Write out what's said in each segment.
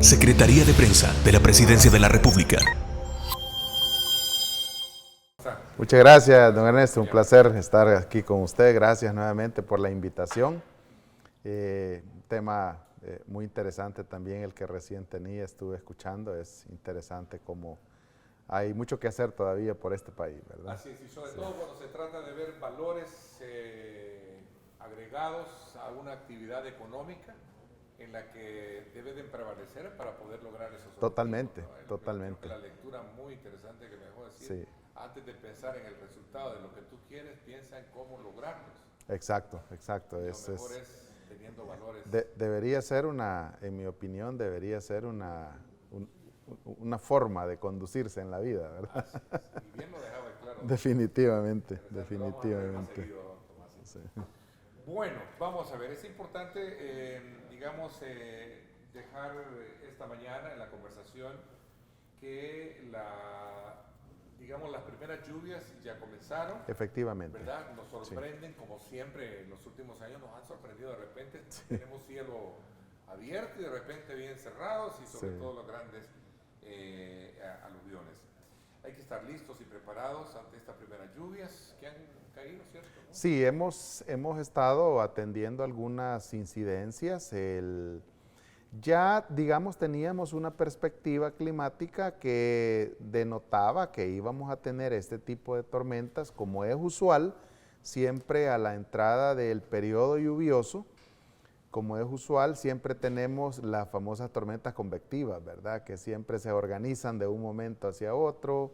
Secretaría de Prensa de la Presidencia de la República. Muchas gracias, don Ernesto. Un placer estar aquí con usted. Gracias nuevamente por la invitación. Un tema muy interesante también el que recién tenía, estuve escuchando. Es interesante cómo hay mucho que hacer todavía por este país, ¿verdad? Así es, y sobre todo cuando se trata de ver valores agregados a una actividad económica en la que debe de prevalecer para poder lograr esos objetivos. Totalmente, ¿no? totalmente. Creo que la lectura muy interesante que me dejó decir, Sí. antes de pensar en el resultado de lo que tú quieres, piensa en cómo lograrlos. Exacto, exacto. Lo mejor es teniendo valores. Debería ser en mi opinión, debería ser una forma de conducirse en la vida, ¿verdad? Y bien lo dejaba claro. Definitivamente, definitivamente. Sí. Bueno, vamos a ver, es importante, dejar esta mañana en la conversación que las primeras lluvias ya comenzaron. Efectivamente. ¿Verdad? Nos sorprenden, sí. Como siempre, en los últimos años nos han sorprendido de repente. Sí. Tenemos cielo abierto y de repente bien cerrados y sobre todo los grandes aluviones. Hay que estar listos y preparados ante estas primeras lluvias que han caído, ¿cierto? ¿No? Sí, hemos estado atendiendo algunas incidencias. Ya, digamos, teníamos una perspectiva climática que denotaba que íbamos a tener este tipo de tormentas, como es usual, siempre a la entrada del periodo lluvioso. Como es usual, siempre tenemos las famosas tormentas convectivas, ¿verdad? Que siempre se organizan de un momento hacia otro.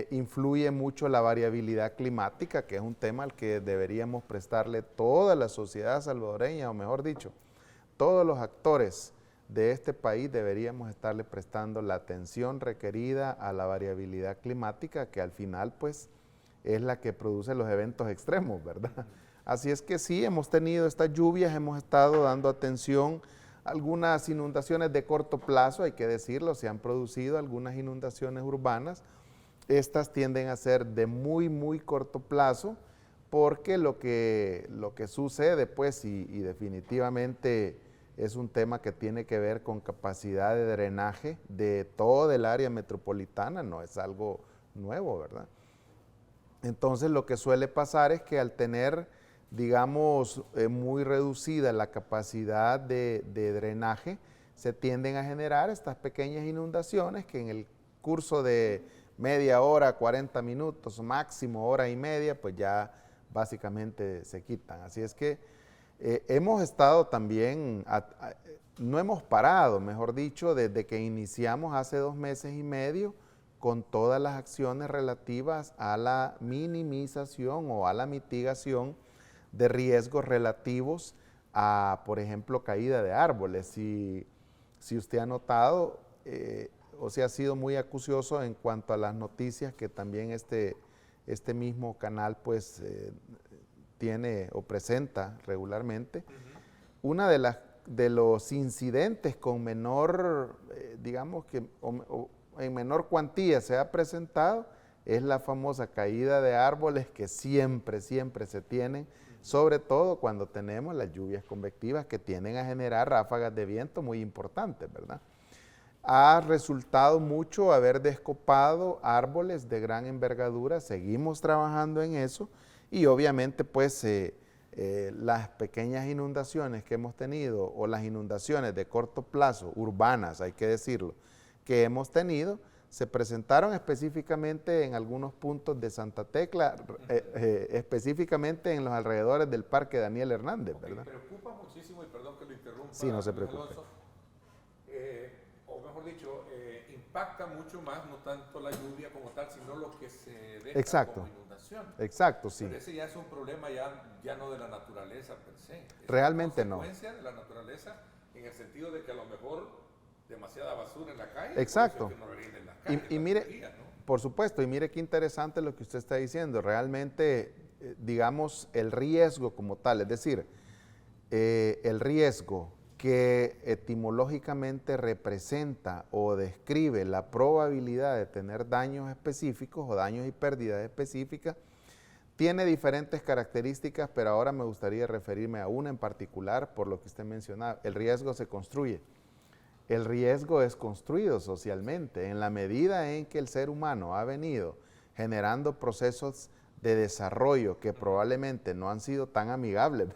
Influye mucho la variabilidad climática, que es un tema al que deberíamos prestarle toda la sociedad salvadoreña, o mejor dicho, todos los actores de este país deberíamos estarle prestando la atención requerida a la variabilidad climática, que al final, pues, es la que produce los eventos extremos, ¿verdad? Así es que sí, hemos tenido estas lluvias, hemos estado dando atención a algunas inundaciones de corto plazo, hay que decirlo, se han producido algunas inundaciones urbanas. Estas tienden a ser de muy, muy corto plazo, porque lo que sucede, pues, y definitivamente es un tema que tiene que ver con capacidad de drenaje de todo el área metropolitana, no es algo nuevo, ¿verdad? Entonces, lo que suele pasar es que al tener, digamos, muy reducida la capacidad de drenaje, se tienden a generar estas pequeñas inundaciones que en el curso de media hora, 40 minutos, máximo hora y media, pues ya básicamente se quitan. Así es que hemos estado también, no hemos parado, mejor dicho, desde que iniciamos hace 2 meses y medio, con todas las acciones relativas a la minimización o a la mitigación de riesgos relativos a, por ejemplo, caída de árboles. Si usted ha notado, o sea, ha sido muy acucioso en cuanto a las noticias que también este mismo canal, pues, tiene o presenta regularmente. Una de los incidentes con menor, digamos que en menor cuantía se ha presentado, es la famosa caída de árboles que siempre se tienen, sobre todo cuando tenemos las lluvias convectivas que tienden a generar ráfagas de viento muy importantes, ¿verdad? Ha resultado mucho haber descopado árboles de gran envergadura, seguimos trabajando en eso y obviamente pues las pequeñas inundaciones que hemos tenido o las inundaciones de corto plazo, urbanas hay que decirlo, que hemos tenido, se presentaron específicamente en algunos puntos de Santa Tecla, específicamente en los alrededores del Parque Daniel Hernández, ¿verdad? Me preocupa muchísimo, y perdón que lo interrumpa. Sí, no se preocupe. Alonso, o mejor dicho, impacta mucho más, no tanto la lluvia como tal, sino lo que se deja como inundación. Exacto, sí. Pero ese ya es un problema ya no de la naturaleza per se. Realmente no. Es una consecuencia de la naturaleza en el sentido de que a lo mejor demasiada basura en la calle. Exacto. Que no en la calle, y mire, teoría, ¿no? Por supuesto, y mire qué interesante lo que usted está diciendo. Realmente, digamos, el riesgo como tal, es decir, el riesgo que etimológicamente representa o describe la probabilidad de tener daños específicos o daños y pérdidas específicas, tiene diferentes características, pero ahora me gustaría referirme a una en particular por lo que usted mencionaba. El riesgo se construye. el riesgo es construido socialmente. En la medida en que el ser humano ha venido generando procesos de desarrollo que probablemente no han sido tan amigables,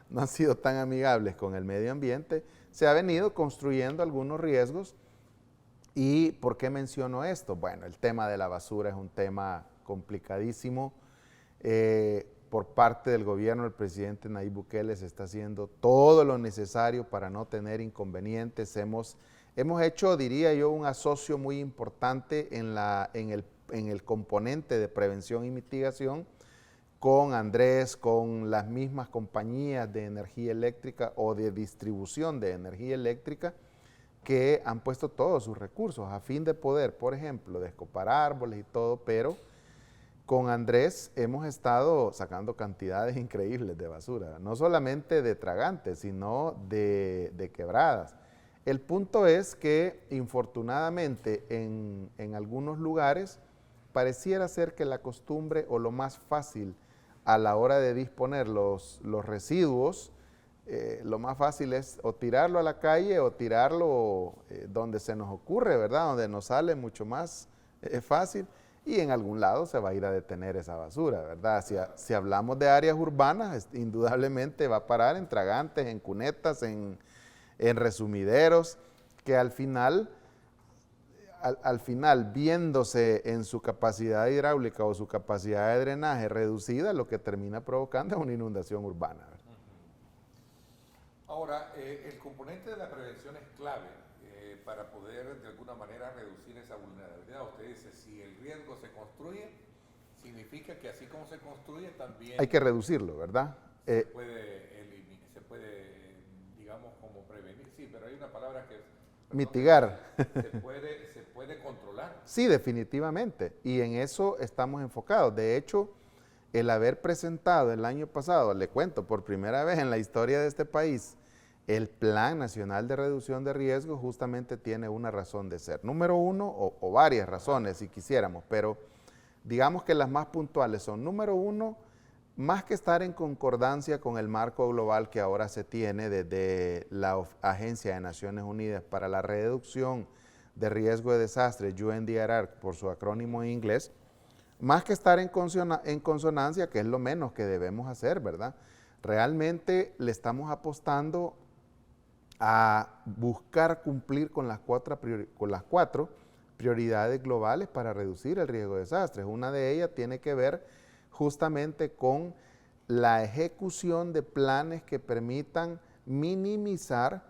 no han sido tan amigables con el medio ambiente, se ha venido construyendo algunos riesgos. ¿Y por qué menciono esto? Bueno, el tema de la basura es un tema complicadísimo. Por parte del gobierno del presidente Nayib Bukele se está haciendo todo lo necesario para no tener inconvenientes. Hemos hecho, diría yo, un asocio muy importante en el componente de prevención y mitigación con Andrés, con las mismas compañías de energía eléctrica o de distribución de energía eléctrica que han puesto todos sus recursos a fin de poder, por ejemplo, descopar árboles y todo, pero con Andrés hemos estado sacando cantidades increíbles de basura, no solamente de tragantes, sino de quebradas. El punto es que, infortunadamente, en algunos lugares pareciera ser que la costumbre o lo más fácil a la hora de disponer los residuos, lo más fácil es o tirarlo a la calle o tirarlo donde se nos ocurre, ¿verdad? Donde nos sale mucho más fácil. Y en algún lado se va a ir a detener esa basura, ¿verdad? Si hablamos de áreas urbanas, indudablemente va a parar en tragantes, en cunetas, en resumideros, que al final, viéndose en su capacidad hidráulica o su capacidad de drenaje reducida, lo que termina provocando es una inundación urbana. Ahora, el componente de la prevención es clave para poder de alguna manera reducir esa vulnerabilidad. Usted dice, si el riesgo se construye, significa que así como se construye también... Hay que reducirlo, ¿verdad? Se puede, digamos, como prevenir, sí, pero hay una palabra que... Mitigar. Se puede controlar. Sí, definitivamente, y en eso estamos enfocados. De hecho, el haber presentado el año pasado, le cuento, por primera vez en la historia de este país, el Plan Nacional de Reducción de Riesgos justamente tiene una razón de ser. Número uno, o varias razones si quisiéramos, pero digamos que las más puntuales son, número uno, más que estar en concordancia con el marco global que ahora se tiene desde la Agencia de Naciones Unidas para la Reducción de Riesgo de Desastres, UNDRR, por su acrónimo en inglés, más que estar en consonancia, que es lo menos que debemos hacer, ¿verdad? Realmente le estamos apostando a buscar cumplir con las cuatro prioridades globales para reducir el riesgo de desastres. Una de ellas tiene que ver justamente con la ejecución de planes que permitan minimizar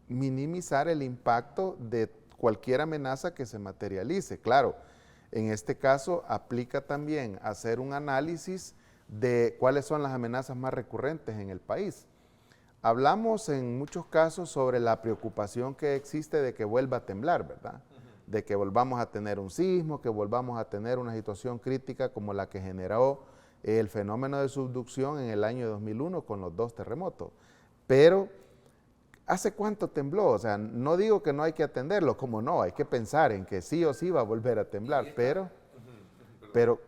el impacto de cualquier amenaza que se materialice. Claro, en este caso aplica también hacer un análisis de cuáles son las amenazas más recurrentes en el país. Hablamos en muchos casos sobre la preocupación que existe de que vuelva a temblar, ¿verdad? De que volvamos a tener un sismo, que volvamos a tener una situación crítica como la que generó el fenómeno de subducción en el año 2001 con los 2 terremotos. Pero, ¿hace cuánto tembló? O sea, no digo que no hay que atenderlo, como no, hay que pensar en que sí o sí va a volver a temblar, pero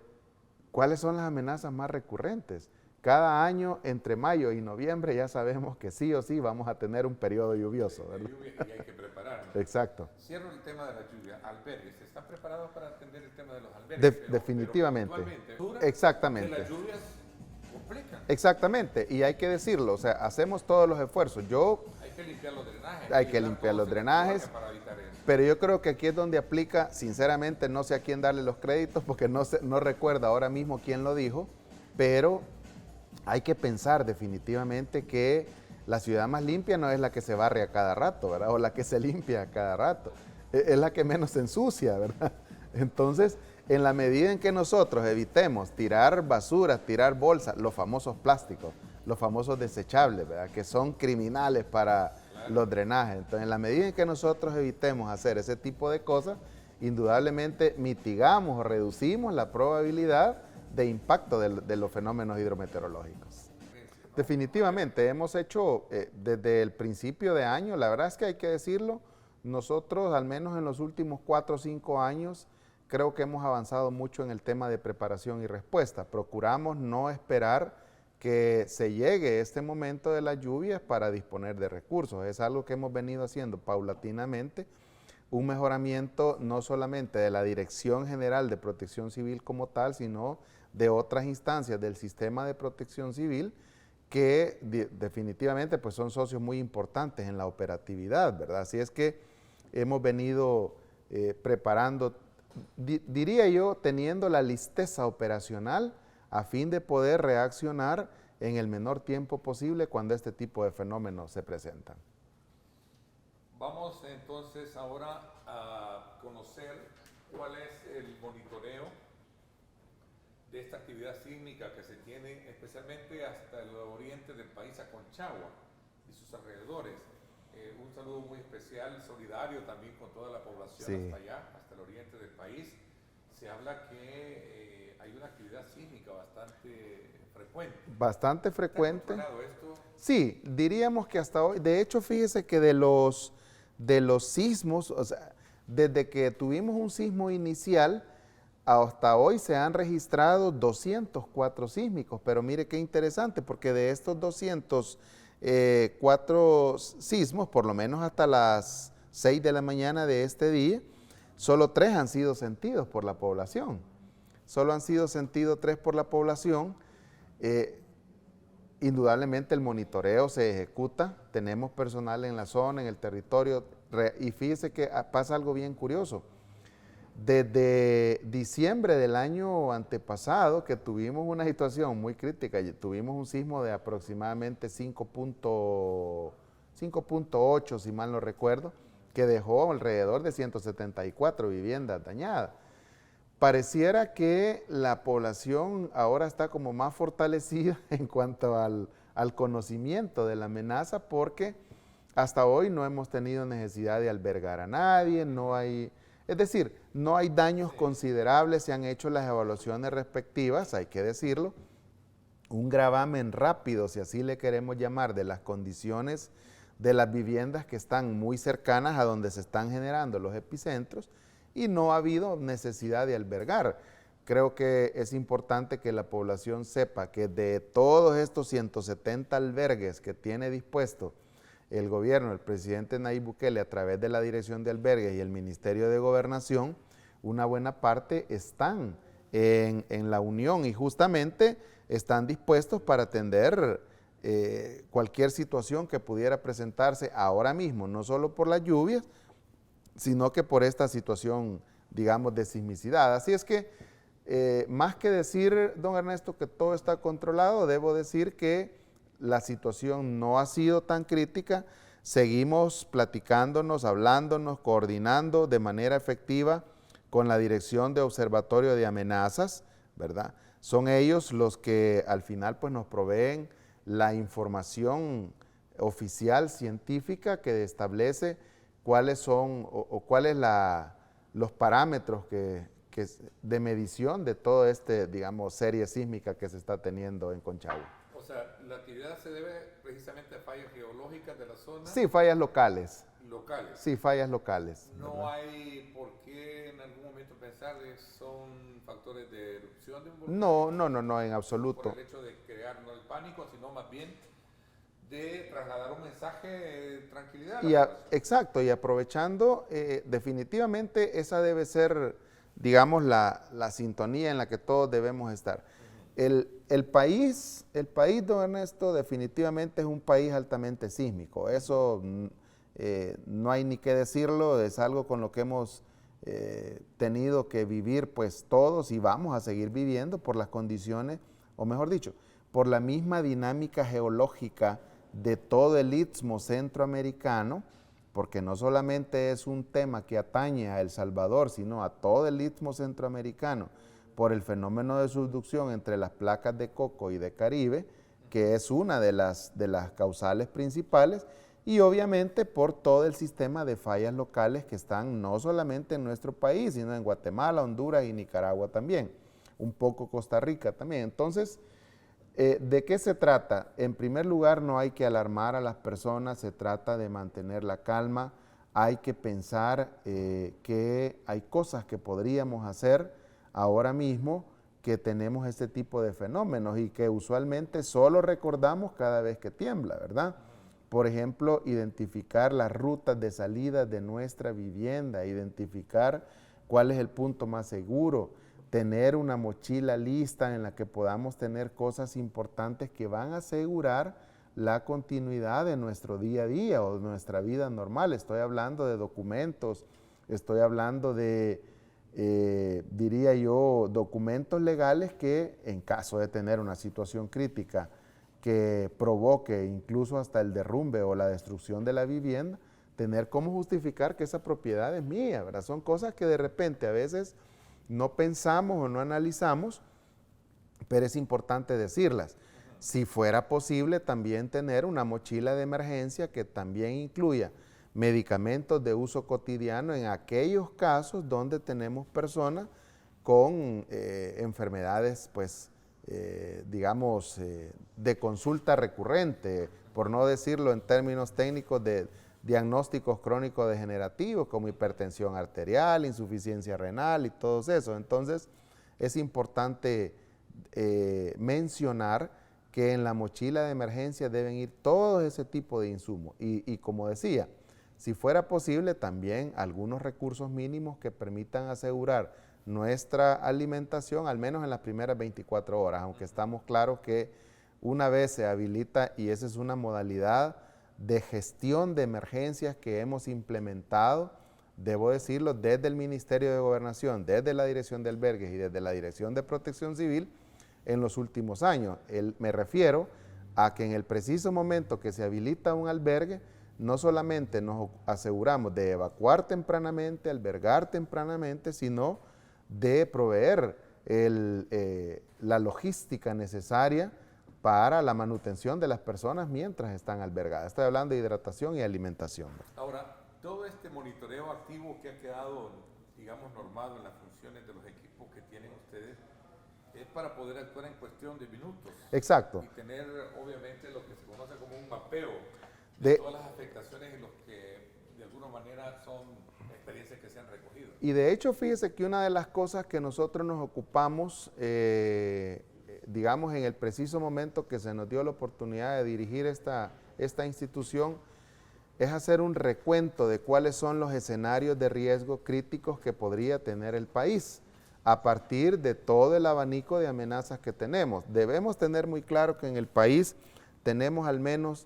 ¿cuáles son las amenazas más recurrentes? Cada año, entre mayo y noviembre, ya sabemos que sí o sí vamos a tener un periodo lluvioso, ¿verdad? De lluvia, y hay que prepararnos. Exacto. Cierro el tema de la lluvia. Albergues, ¿están preparados para atender el tema de los albergues? Definitivamente. Pero Exactamente. que las lluvias complican. Exactamente, y hay que decirlo, o sea, hacemos todos los esfuerzos. Hay que limpiar los drenajes. Hay que limpiar los drenajes, para evitar eso. pero yo creo que aquí es donde aplica, sinceramente no sé a quién darle los créditos porque no recuerdo ahora mismo quién lo dijo, pero hay que pensar definitivamente que la ciudad más limpia no es la que se barre a cada rato, ¿verdad? O la que se limpia a cada rato, es la que menos se ensucia, ¿verdad? Entonces, en la medida en que nosotros evitemos tirar basura, tirar bolsas, los famosos plásticos, los famosos desechables, ¿verdad? Que son criminales para los drenajes. Entonces, en la medida en que nosotros evitemos hacer ese tipo de cosas, indudablemente mitigamos o reducimos la probabilidad de impacto de los fenómenos hidrometeorológicos. Definitivamente, hemos hecho desde el principio de año, la verdad es que hay que decirlo, nosotros al menos en los últimos 4 o 5 años, creo que hemos avanzado mucho en el tema de preparación y respuesta. Procuramos no esperar que se llegue este momento de las lluvias para disponer de recursos. Es algo que hemos venido haciendo paulatinamente, un mejoramiento no solamente de la Dirección General de Protección Civil como tal, sino de otras instancias del sistema de protección civil que definitivamente pues son socios muy importantes en la operatividad, ¿verdad? Así es que hemos venido preparando, diría yo, teniendo la listeza operacional a fin de poder reaccionar en el menor tiempo posible cuando este tipo de fenómenos se presentan. Vamos entonces ahora a conocer cuál es el monitoreo de esta actividad sísmica que se tiene especialmente hasta el oriente del país, a Conchagua y sus alrededores. Un saludo muy especial, solidario también con toda la población, sí, hasta allá, hasta el oriente del país. Se habla que hay una actividad sísmica bastante frecuente. Bastante frecuente. ¿Está controlado esto? Sí, diríamos que hasta hoy, de hecho fíjese que de los sismos, o sea, desde que tuvimos un sismo inicial, hasta hoy se han registrado 204 sísmicos, pero mire qué interesante, porque de estos 204 sismos, por lo menos hasta las 6 de la mañana de este día, solo 3 han sido sentidos por la población. Solo han sido sentidos 3 por la población. Indudablemente el monitoreo se ejecuta, tenemos personal en la zona, en el territorio, y fíjese que pasa algo bien curioso. Desde diciembre del año antepasado, que tuvimos una situación muy crítica, tuvimos un sismo de aproximadamente 5.8, si mal no recuerdo, que dejó alrededor de 174 viviendas dañadas. Pareciera que la población ahora está como más fortalecida en cuanto al conocimiento de la amenaza, porque hasta hoy no hemos tenido necesidad de albergar a nadie, es decir, no hay daños considerables, se han hecho las evaluaciones respectivas, hay que decirlo, un gravamen rápido, si así le queremos llamar, de las condiciones de las viviendas que están muy cercanas a donde se están generando los epicentros, y no ha habido necesidad de albergar. Creo que es importante que la población sepa que de todos estos 170 albergues que tiene dispuesto el gobierno, el presidente Nayib Bukele, a través de la Dirección de Albergues y el Ministerio de Gobernación, una buena parte están en la Unión y justamente están dispuestos para atender cualquier situación que pudiera presentarse ahora mismo, no solo por las lluvias, sino que por esta situación, digamos, de sismicidad. Así es que, más que decir, don Ernesto, que todo está controlado, debo decir que la situación no ha sido tan crítica, seguimos platicándonos, hablándonos, coordinando de manera efectiva con la Dirección de Observatorio de Amenazas, ¿verdad? Son ellos los que al final pues nos proveen la información oficial científica que establece cuáles son o cuáles los parámetros de medición de todo digamos, serie sísmica que se está teniendo en Conchagua. O sea, ¿la actividad se debe precisamente a fallas geológicas de la zona? Sí, fallas locales. ¿Locales? Sí, fallas locales. ¿No ¿verdad? hay por qué en algún momento pensar que son factores de erupción de un volcán? No, en absoluto. Por el hecho de crear no el pánico, sino más bien de trasladar un mensaje de tranquilidad. Exacto, y aprovechando, definitivamente esa debe ser, digamos, la sintonía en la que todos debemos estar. El país, don Ernesto, definitivamente es un país altamente sísmico. Eso no hay ni qué decirlo, es algo con lo que hemos tenido que vivir pues todos y vamos a seguir viviendo por las condiciones, o mejor dicho, por la misma dinámica geológica de todo el istmo centroamericano, porque no solamente es un tema que atañe a El Salvador, sino a todo el istmo centroamericano, por el fenómeno de subducción entre las placas de Coco y de Caribe, que es una de las causales principales, y obviamente por todo el sistema de fallas locales que están no solamente en nuestro país, sino en Guatemala, Honduras y Nicaragua también, un poco Costa Rica también. Entonces, ¿de qué se trata? En primer lugar, no hay que alarmar a las personas, se trata de mantener la calma, hay que pensar que hay cosas que podríamos hacer ahora mismo que tenemos este tipo de fenómenos y que usualmente solo recordamos cada vez que tiembla, ¿verdad? Por ejemplo, identificar las rutas de salida de nuestra vivienda, identificar cuál es el punto más seguro, tener una mochila lista en la que podamos tener cosas importantes que van a asegurar la continuidad de nuestro día a día o de nuestra vida normal. Estoy hablando de documentos, estoy hablando de, diría yo, documentos legales que en caso de tener una situación crítica que provoque incluso hasta el derrumbe o la destrucción de la vivienda, tener cómo justificar que esa propiedad es mía, ¿verdad? Son cosas que de repente a veces no pensamos o no analizamos, pero es importante decirlas. Si fuera posible también tener una mochila de emergencia que también incluya medicamentos de uso cotidiano en aquellos casos donde tenemos personas con enfermedades, pues, digamos, de consulta recurrente, por no decirlo en términos técnicos de diagnósticos crónicos degenerativos como hipertensión arterial, insuficiencia renal y todos esos. Entonces, es importante mencionar que en la mochila de emergencia deben ir todo ese tipo de insumos. Y como decía, si fuera posible también algunos recursos mínimos que permitan asegurar nuestra alimentación, al menos en las primeras 24 horas, aunque estamos claros que una vez se habilita, y esa es una modalidad de gestión de emergencias que hemos implementado, debo decirlo, desde el Ministerio de Gobernación, desde la Dirección de Albergues y desde la Dirección de Protección Civil en los últimos años. Me refiero a que en el preciso momento que se habilita un albergue, no solamente nos aseguramos de evacuar tempranamente, albergar tempranamente, sino de proveer la logística necesaria para la manutención de las personas mientras están albergadas. Estoy hablando de hidratación y alimentación. Ahora, todo este monitoreo activo que ha quedado, digamos, normado en las funciones de los equipos que tienen ustedes, es para poder actuar en cuestión de minutos. Exacto. Y tener, obviamente, lo que se conoce como un mapeo de todas las afectaciones en los que, de alguna manera, son experiencias que se han recogido. Y de hecho, fíjese que una de las cosas que nosotros nos ocupamos, digamos, en el preciso momento que se nos dio la oportunidad de dirigir esta institución, es hacer un recuento de cuáles son los escenarios de riesgo críticos que podría tener el país a partir de todo el abanico de amenazas que tenemos. Debemos tener muy claro que en el país tenemos al menos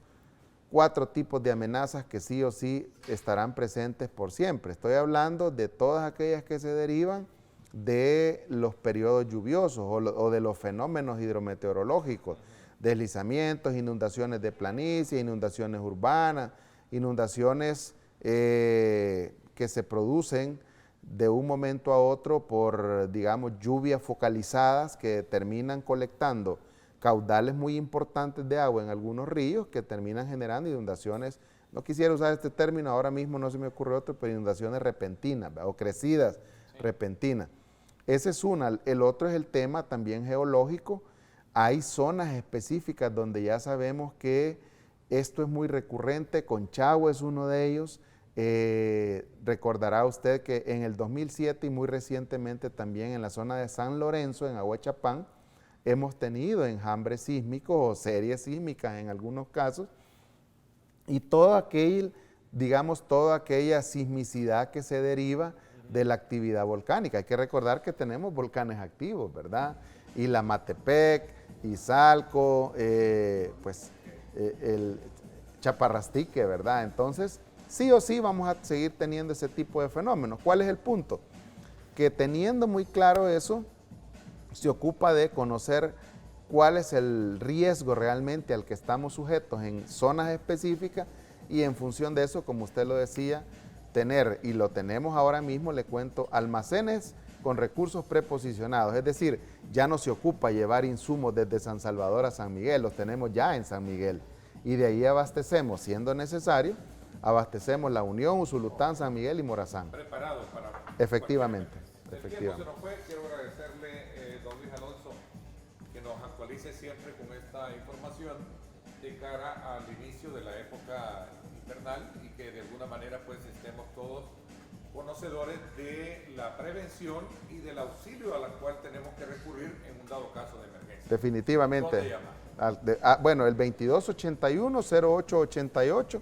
4 tipos de amenazas que sí o sí estarán presentes por siempre. Estoy hablando de todas aquellas que se derivan de los periodos lluviosos o de los fenómenos hidrometeorológicos, deslizamientos, inundaciones de planicie, inundaciones urbanas, inundaciones que se producen de un momento a otro por, digamos, lluvias focalizadas que terminan colectando caudales muy importantes de agua en algunos ríos que terminan generando inundaciones, no quisiera usar este término, ahora mismo no se me ocurre otro, pero inundaciones repentinas o crecidas repentinas. Ese es una. El otro es el tema también geológico. Hay zonas específicas donde ya sabemos que esto es muy recurrente, Conchagua es uno de ellos. Recordará usted que en el 2007 y muy recientemente también en la zona de San Lorenzo, en Ahuachapán, hemos tenido enjambres sísmicos o series sísmicas en algunos casos, y todo aquel, digamos, toda aquella sismicidad que se deriva de la actividad volcánica. Hay que recordar que tenemos volcanes activos, ¿verdad? Y la Matepec, Izalco, pues el Chaparrastique, ¿verdad? Entonces, sí o sí vamos a seguir teniendo ese tipo de fenómenos. ¿Cuál es el punto? Que teniendo muy claro eso, se ocupa de conocer cuál es el riesgo realmente al que estamos sujetos en zonas específicas y en función de eso, como usted lo decía, tener, y lo tenemos ahora mismo, le cuento, almacenes con recursos preposicionados, es decir, ya no se ocupa llevar insumos desde San Salvador a San Miguel, los tenemos ya en San Miguel, y de ahí abastecemos, siendo necesario, abastecemos La Unión, Usulután, San Miguel y Morazán. Preparados para... Efectivamente. El tiempo se nos fue, quiero agradecerle, don Luis Alonso, que nos actualice siempre con esta información de cara al inicio de la época invernal y que de alguna manera pues estemos todos conocedores de la prevención y del auxilio a la cual tenemos que recurrir en un dado caso de emergencia. Definitivamente. ¿Dónde llamar? Bueno, el 2281-0888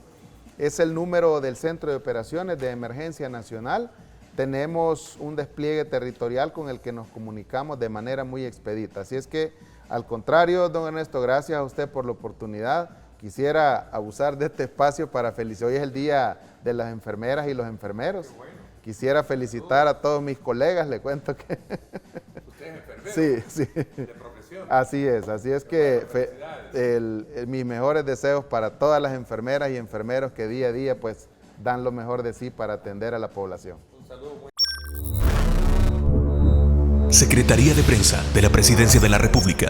es el número del Centro de Operaciones de Emergencia Nacional. Tenemos un despliegue territorial con el que nos comunicamos de manera muy expedita. Así es que, al contrario, don Ernesto, gracias a usted por la oportunidad. Quisiera abusar de este espacio para felicitar. Hoy es el Día de las Enfermeras y los Enfermeros. Bueno. Quisiera felicitar a todos mis colegas, le cuento que... ¿Usted es enfermero? Sí, sí. ¿De profesión? Así es que mis mejores deseos para todas las enfermeras y enfermeros que día a día pues dan lo mejor de sí para atender a la población. Un saludo muy... Secretaría de Prensa de la Presidencia de la República.